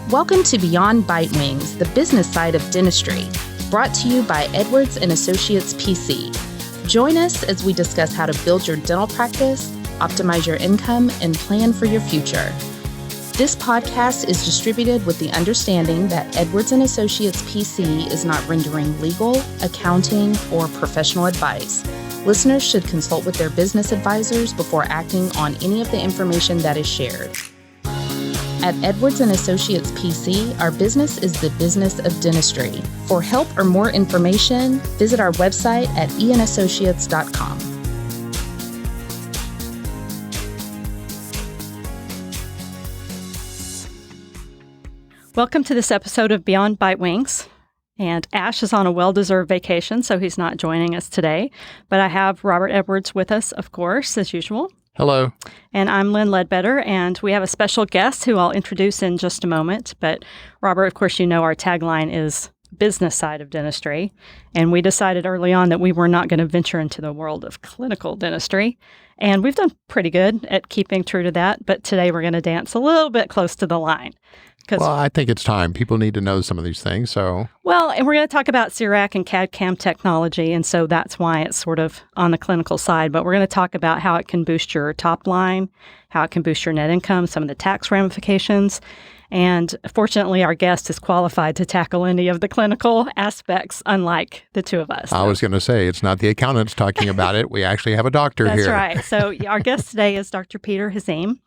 Welcome to Beyond Bitewings, the business side of dentistry, brought to you by Edwards and Associates PC. Join us as we discuss how to build your dental practice, optimize your income, and plan for your future. This podcast is distributed with the understanding that Edwards and Associates PC is not rendering legal, accounting, or professional advice. Listeners should consult with their business advisors before acting on any of the information that is shared. At Edwards and Associates PC, our business is the business of dentistry. For help or more information, visit our website at eanassociates.com. Welcome to this episode of Beyond Bitewings. And Ash is on a well-deserved vacation, so he's not joining us today. But I have Robert Edwards with us, of course, as usual. Hello. And I'm Lynn Ledbetter, and we have a special guest who I'll introduce in just a moment. But Robert, of course, you know our tagline is business side of dentistry. And we decided early on that we were not going to venture into the world of clinical dentistry. And we've done pretty good at keeping true to that. But today we're going to dance a little bit close to the line. Well, I think it's time. People need to know some of these things. So, well, and we're going to talk about CEREC and CAD/CAM technology, and so that's why it's sort of on the clinical side. But we're going to talk about how it can boost your top line, how it can boost your net income, some of the tax ramifications. And fortunately, our guest is qualified to tackle any of the clinical aspects, unlike the two of us. I was going to say, it's not the accountants talking about it. We actually have a doctor That's here. That's right. So our guest today is Dr. Peter Hazim.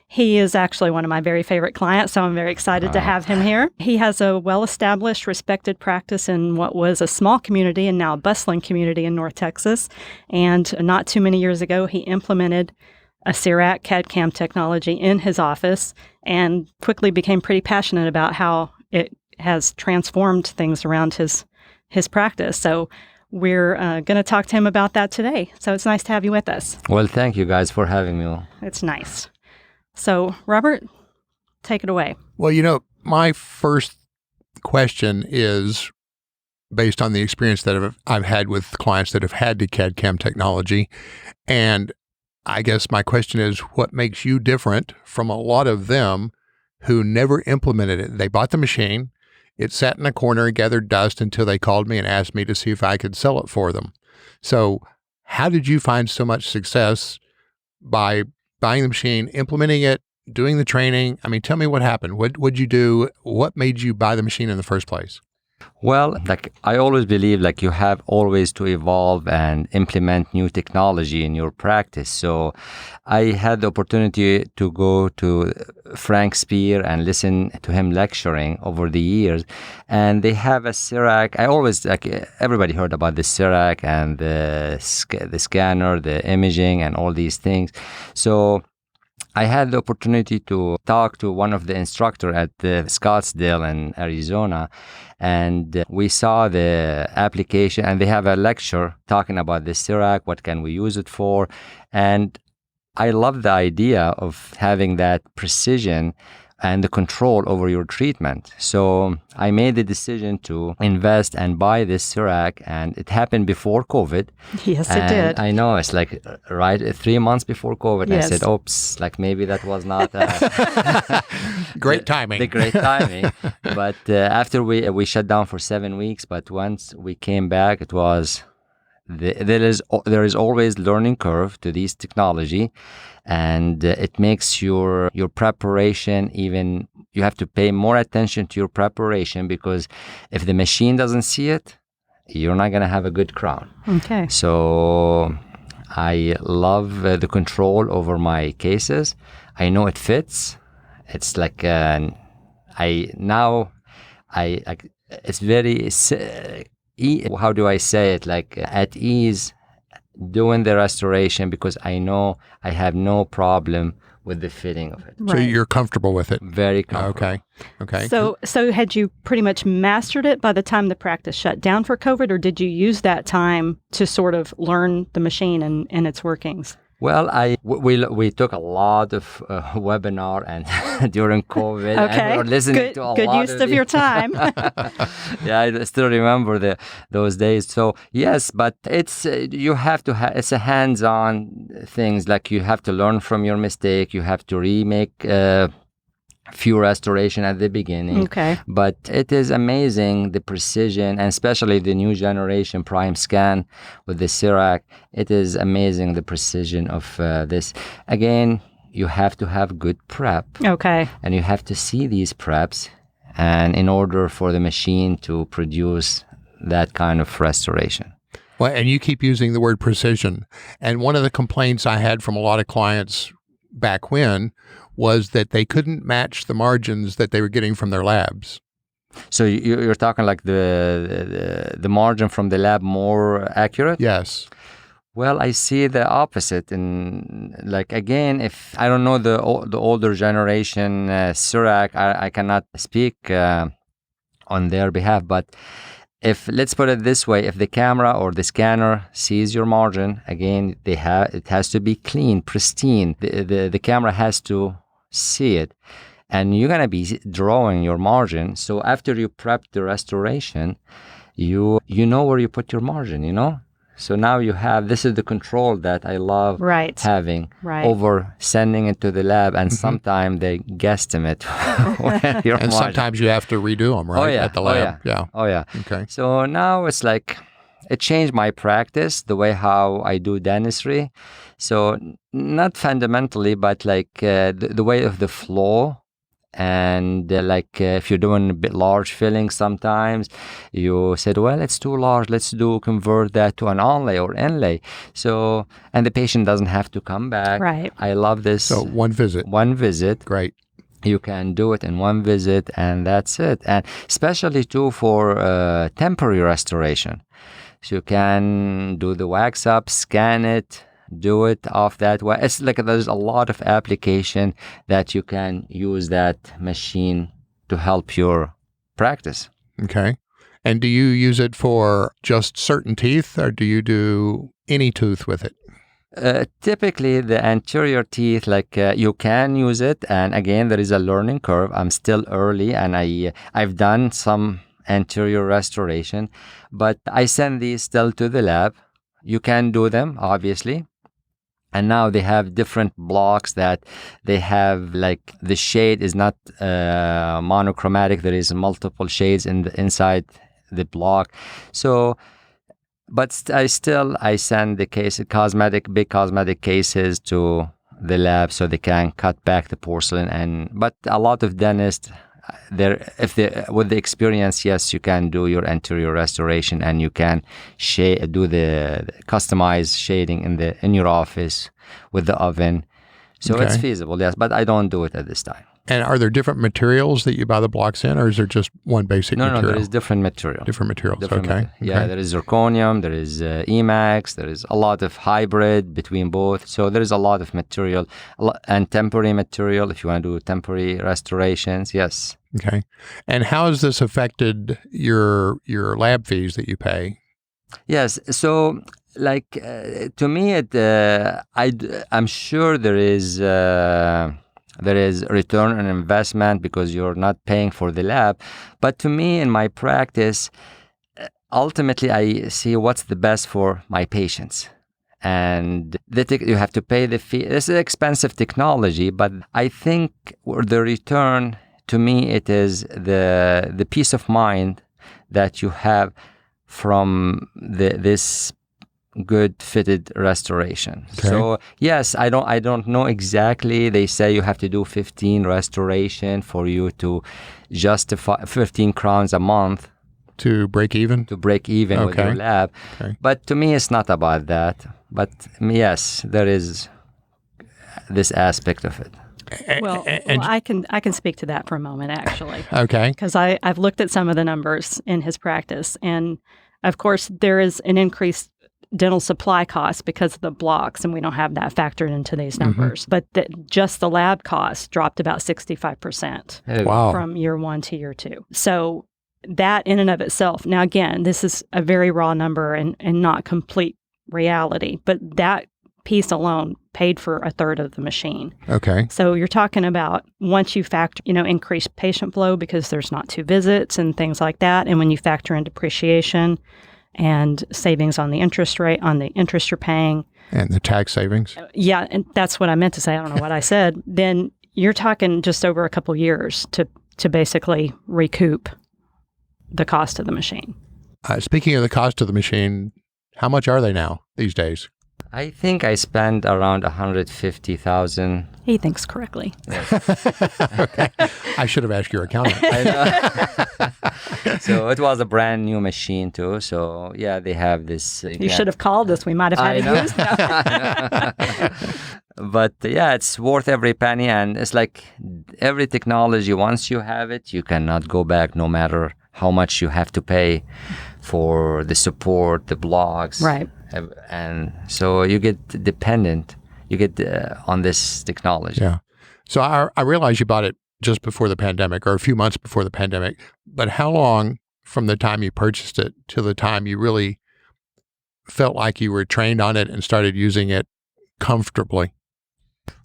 He is actually one of my very favorite clients, so I'm very excited to have him here. He has a well-established, respected practice in what was a small community and now a bustling community in North Texas. And not too many years ago, he implemented a CEREC CAD/CAM technology in his office and quickly became pretty passionate about how it has transformed things around his practice. So we're going to talk to him about that today. So it's nice to have you with us. Well, thank you guys for having me. It's nice. So, Robert, take it away. Well, my first question is based on the experience that I've had with clients that have had the CAD/CAM technology. And I guess my question is, what makes you different from a lot of them who never implemented it? They bought the machine, it sat in a corner and gathered dust until they called me and asked me to see if I could sell it for them. So how did you find so much success by buying the machine, implementing it, doing the training? I mean, tell me what happened. What would you do? What made you buy the machine in the first place? Well, I always believe you have always to evolve and implement new technology in your practice. So I had the opportunity to go to Frank Spear and listen to him lecturing over the years. And they have a CEREC. I always, everybody heard about the CEREC and the scanner, the imaging and all these things. So I had the opportunity to talk to one of the instructors at Scottsdale in Arizona, and we saw the application, and they have a lecture talking about the CEREC, what can we use it for, and I love the idea of having that precision and the control over your treatment. So I made the decision to invest and buy this CEREC, and it happened before COVID. Yes, and it did. I know, it's right 3 months before COVID. Yes. I said, oops, maybe that was not great timing. The great timing. But after we shut down for 7 weeks, but once we came back, it was there is always learning curve to this technology, and it makes your preparation even. You have to pay more attention to your preparation, because if the machine doesn't see it, you're not going to have a good crown. Okay. So I love the control over my cases. I know it fits. It's it's very how do I say it? At ease doing the restoration, because I know I have no problem with the fitting of it. Right. So you're comfortable with it? Very comfortable. Okay. So had you pretty much mastered it by the time the practice shut down for COVID, or did you use that time to sort of learn the machine and its workings? Well, we took a lot of webinar and during COVID, okay. And we were listening to a good lot use of your time. Yeah, I still remember those days. So yes, but it's you have to it's a hands-on things. You have to learn from your mistake. You have to remake few restoration at the beginning. Okay. But it is amazing, the precision, and especially the new generation Prime Scan with the CEREC. It is amazing, the precision of this. Again, you have to have good prep. Okay. And you have to see these preps, and in order for the machine to produce that kind of restoration. Well, and you keep using the word precision. And one of the complaints I had from a lot of clients back when was that they couldn't match the margins that they were getting from their labs. So you're talking like the margin from the lab more accurate? Yes. Well, I see the opposite. And like, again, if I don't know the older generation CEREC, I cannot speak on their behalf. But if, let's put it this way, if the camera or the scanner sees your margin, again, it has to be clean, pristine. The camera has to see it, and you're going to be drawing your margin. So after you prep the restoration, you know where you put your margin, you know? So now you have, this is the control that I love having over sending it to the lab, and sometimes they guesstimate where your and margin. Sometimes you have to redo them, right? At the lab. Oh yeah. Okay. So now it's like, it changed my practice, the way how I do dentistry. So not fundamentally, but like the way of the flow. And if you're doing a bit large filling, sometimes you said, well, it's too large. Let's convert that to an onlay or inlay. So, and the patient doesn't have to come back. Right. I love this. So one visit. One visit. Great. You can do it in one visit, and that's it. And especially too for temporary restoration. So you can do the wax up, scan it, do it off that way. It's like there's a lot of application that you can use that machine to help your practice. Okay. And do you use it for just certain teeth, or do you do any tooth with it? Typically, the anterior teeth, you can use it. And again, there is a learning curve. I'm still early, and I've done some anterior restoration, but I send these still to the lab. You can do them, obviously. And now they have different blocks that they have, like the shade is not monochromatic. There is multiple shades inside the block. So, but I send the big cosmetic cases to the lab so they can cut back the porcelain. But a lot of dentists, with the experience, yes, you can do your anterior restoration, and you can do the customized shading in your office with the oven. So it's feasible, yes, but I don't do it at this time. And are there different materials that you buy the blocks in, or is there just one basic material? No, there is different material. Different materials, Yeah, there is zirconium, there is Emax, there is a lot of hybrid between both. So there is a lot of material, and temporary material if you want to do temporary restorations, yes. Okay. And how has this affected your lab fees that you pay? Yes, so to me, I'm sure there is return on investment because you're not paying for the lab. But to me, in my practice, ultimately, I see what's the best for my patients. And you have to pay the fee. This is expensive technology, but I think the return, to me, it is the peace of mind that you have from this good fitted restoration. Okay. So yes, I don't know exactly. They say you have to do 15 restoration for you to justify 15 crowns a month to break even. With your lab. Okay. But to me, it's not about that. But yes, there is this aspect of it. Well, I can speak to that for a moment, actually. Okay. Because I've looked at some of the numbers in his practice, and of course there is an increased dental supply costs because of the blocks, and we don't have that factored into these numbers. But just the lab costs dropped about 65% Wow. from year 1 to year 2. So that in and of itself, now again, this is a very raw number and not complete reality, but that piece alone paid for a third of the machine. Okay. So you're talking about once you factor, increased patient flow because there's not 2 visits and things like that, and when you factor in depreciation and savings on the interest rate, on the interest you're paying. And the tax savings. Yeah, and that's what I meant to say. I don't know what I said. Then you're talking just over a couple years to basically recoup the cost of the machine. Speaking of the cost of the machine, how much are they now these days? I think I spent around $150,000. He thinks correctly. Okay. I should have asked your accountant. So it was a brand new machine too. So yeah, they have this. You should have called us. We might have had it used now. But yeah, it's worth every penny. And it's like every technology, once you have it, you cannot go back no matter how much you have to pay for the support, the blogs. Right. And so you get dependent, on this technology. Yeah. So I realize you bought it just before the pandemic or a few months before the pandemic, but how long from the time you purchased it to the time you really felt like you were trained on it and started using it comfortably?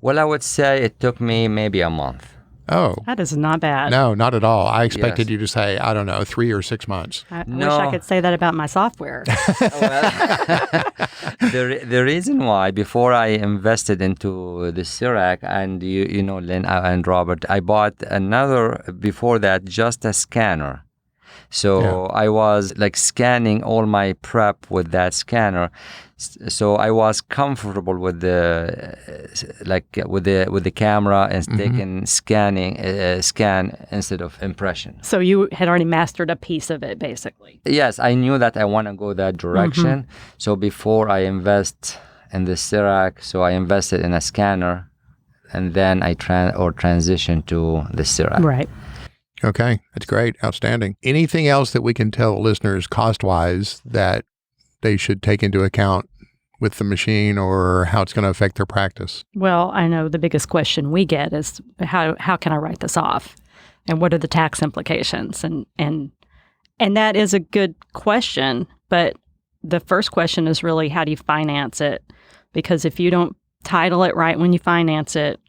Well, I would say it took me maybe a month. Oh. That is not bad. No, not at all. I expected Yes. you to say, I don't know, 3 or 6 months. I No. wish I could say that about my software. Well, the reason why, before I invested into the CEREC, and you know, Lynn and Robert, I bought another, before that, just a scanner. So I was like scanning all my prep with that scanner. So I was comfortable with the with the camera and taking scan instead of impression. So you had already mastered a piece of it, basically. Yes, I knew that I want to go that direction. So before I invest in the CEREC, so I invested in a scanner, and then I transitioned to the CEREC. Right. Okay, that's great. Outstanding. Anything else that we can tell listeners cost-wise that they should take into account with the machine or how it's going to affect their practice? Well, I know the biggest question we get is how can I write this off? And what are the tax implications? And that is a good question, but the first question is really how do you finance it? Because if you don't title it right when you finance it,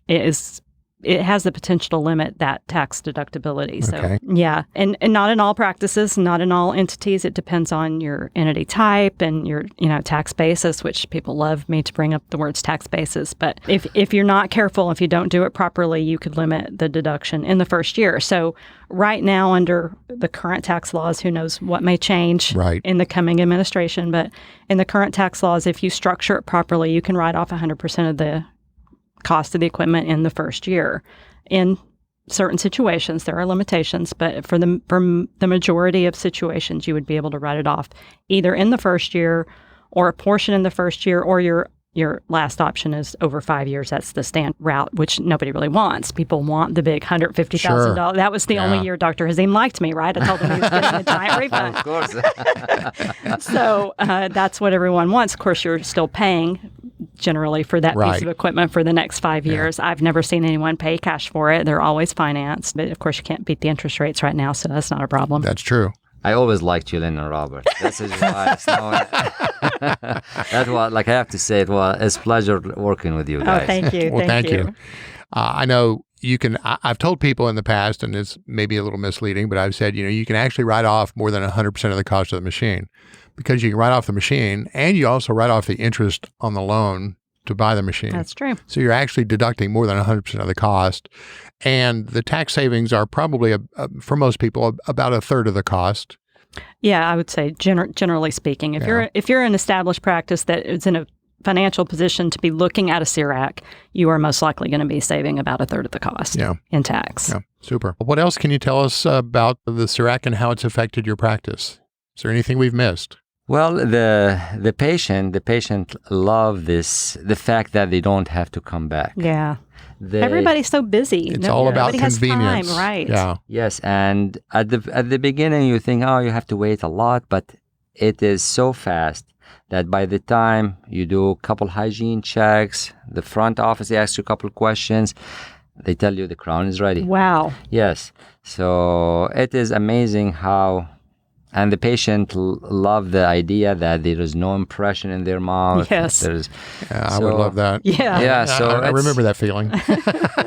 it has the potential to limit that tax deductibility. So, Okay. yeah. And not in all practices, not in all entities. It depends on your entity type and your, tax basis, which people love me to bring up the words tax basis. But if you're not careful, if you don't do it properly, you could limit the deduction in the first year. So right now, under the current tax laws, who knows what may change in the coming administration, but in the current tax laws, if you structure it properly, you can write off 100% of the cost of the equipment in the first year. In certain situations, there are limitations, but for the majority of situations, you would be able to write it off either in the first year or a portion in the first year, or your last option is over 5 years. That's the standard route, which nobody really wants. People want the big $150,000. Sure. That was the only year Dr. Hazim liked me, right? I told him he was getting a giant refund. Of course. So that's what everyone wants. Of course, you're still paying generally for that piece of equipment for the next 5 years. I've never seen anyone pay cash for it. They're always financed. But of course, you can't beat the interest rates right now, so that's not a problem. That's true. I always liked you, Lynn and Robert. This is why. That was, like I have to say, it's a pleasure working with you guys. Oh, thank you. Well, thank you. I know you can, I've told people in the past, and it's maybe a little misleading, but I've said, you can actually write off more than 100% of the cost of the machine, because you can write off the machine and you also write off the interest on the loan to buy the machine. That's true. So you're actually deducting more than 100% of the cost. And the tax savings are probably, for most people, about a third of the cost. Yeah, I would say generally speaking, if you're an established practice that is in a financial position to be looking at a CEREC, you are most likely going to be saving about a third of the cost in tax. Yeah, super. What else can you tell us about the CEREC and how it's affected your practice? Is there anything we've missed? Well, the patient love this, the fact that they don't have to come back. Yeah. Everybody's so busy. It's all about convenience. Has time, right? Yeah. Yes, and at the beginning you think, you have to wait a lot, but it is so fast that by the time you do a couple hygiene checks, the front office asks you a couple questions, they tell you the crown is ready. Wow. Yes. So it is amazing how. And the patient love the idea that there is no impression in their mouth. Yes. I would love that. Yeah. Yeah. So I remember that feeling.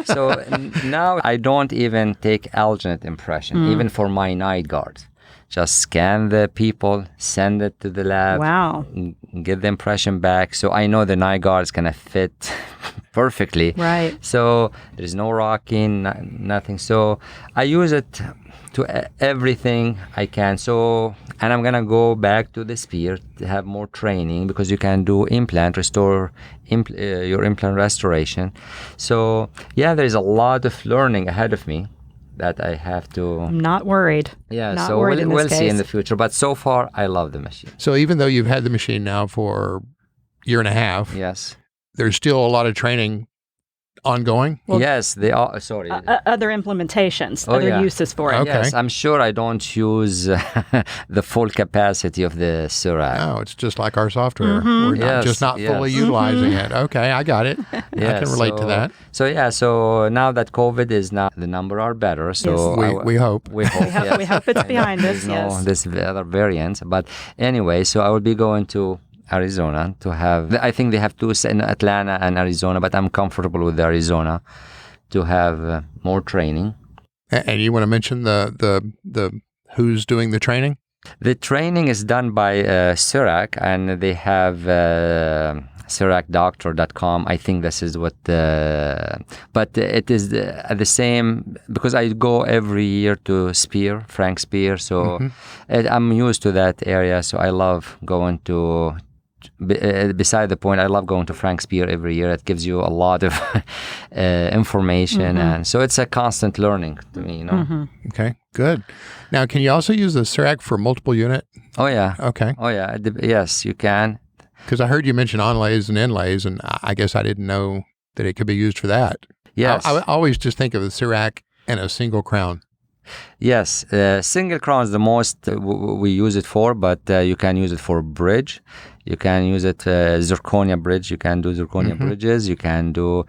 So now I don't even take alternate impression, even for my night guards. just scan the people, send it to the lab, Wow. get the impression back. So I know the NiGuard is going to fit perfectly. Right. So there's no rocking, nothing. So I use it to everything I can. So, and I'm going to go back to the spear to have more training, because you can do restore your implant restoration. So yeah, there's a lot of learning ahead of me that I have to. I'm not worried. Yeah, Not so worried in this we'll see in case. the future. But so far, I love the machine. So even though you've had the machine now for a year and a half, Yes. there's still a lot of training ongoing? Well, yes, they are. Sorry. Other implementations, Oh, other yeah. uses for it. Okay. Yes, I'm sure I don't use the full capacity of the CEREC. No, it's just like our software. We're Yes, not yes. fully utilizing it. Okay, I got it. I can relate to that. So now that COVID is now, the number are better. So We hope. we hope, yes. We hope it's behind us. There's no Yes. this other variants. But anyway, so I will be going to Arizona to have. I think they have two in Atlanta and Arizona, but I'm comfortable with Arizona to have more training. And you want to mention the who's doing the training? The training is done by CEREC, and they have CERECdoctor.com. I think this is what but it is the same, because I go every year to Frank Spear, so I'm used to that area, so I love going to. Beside the point, I love going to Frank Spear every year. It gives you a lot of information, and so it's a constant learning to me, you know. Okay, good. Now, can you also use the CEREC for multiple unit? Oh yeah. Okay. Oh yeah. Yes, you can. Because I heard you mention onlays and inlays, and I guess I didn't know that it could be used for that. Yes. I always just think of the CEREC and a single crown. Yes, single crown is the most we use it for, but you can use it for bridge. You can use it zirconia bridge. You can do zirconia bridges. You can do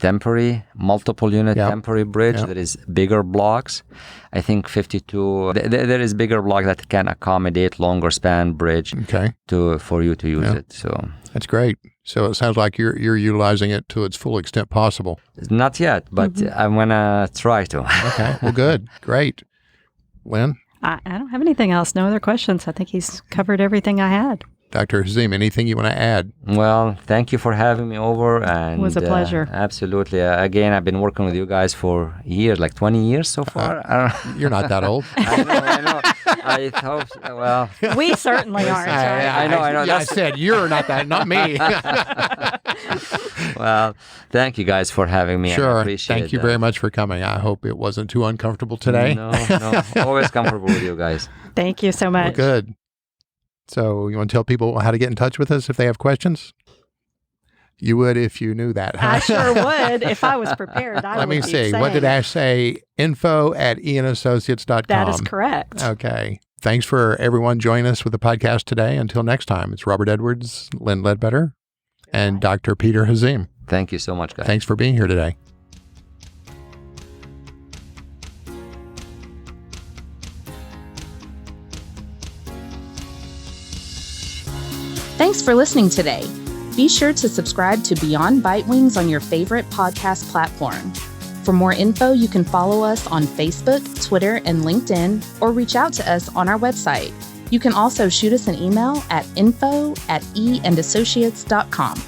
temporary, multiple unit temporary bridge. There is bigger blocks. I think 52. There is bigger block that can accommodate longer span bridge. Okay. For you to use it. So that's great. So it sounds like you're utilizing it to its full extent possible. Not yet, but I'm gonna try to. Okay. Well, good. Great. Lynn? I don't have anything else. No other questions. I think he's covered everything I had. Dr. Hazim, anything you want to add? Well, thank you for having me over. And it was a pleasure. Absolutely. Again, I've been working with you guys for years, like 20 years so far. You're not that old. I know. I hope, well. We certainly aren't. Right? I know. Yeah, I said you're not that, not me. Well, thank you guys for having me. Sure. I appreciate Thank you very much for coming. I hope it wasn't too uncomfortable today. No. Always comfortable with you guys. Thank you so much. Well, good. So you want to tell people how to get in touch with us if they have questions? You would if you knew that, huh? I sure would. If I was prepared, I would. Let me be see. saying. What did Ash say? info@iainassociates.com. That is correct. Okay. Thanks for everyone joining us with the podcast today. Until next time, it's Robert Edwards, Lynn Ledbetter, and Dr. Peter Hazim. Thank you so much, guys. Thanks for being here today. Thanks for listening today. Be sure to subscribe to Beyond Bitewings on your favorite podcast platform. For more info, you can follow us on Facebook, Twitter, and LinkedIn, or reach out to us on our website. You can also shoot us an email at info@eandassociates.com.